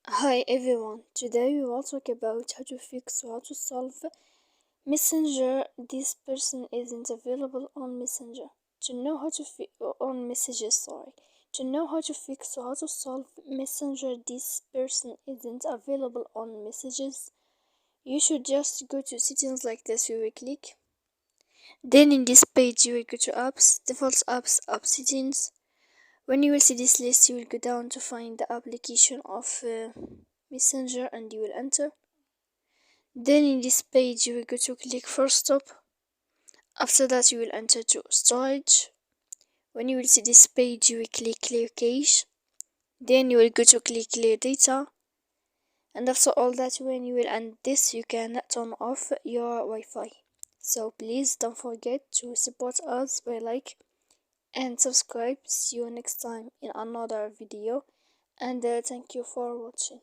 Hi everyone, today we will talk about how to fix or how to solve Messenger. This person isn't available on Messenger. To know how to on messages, To know how to fix or how to solve Messenger, this person isn't available on messages. You should just go to settings like this. You will click. Then in this page you will go to apps, default apps, app settings. When you will see this list, you will go down to find the application of Messenger and you will enter. Then in this page you will go to click first stop. After that you will enter to storage. When you will see this page you will click clear cache. Then you will go to click clear data. And after all that, when you will end this, you can turn off your Wi-Fi. So please don't forget to support us by like and subscribe. See you next time in another video, and thank you for watching.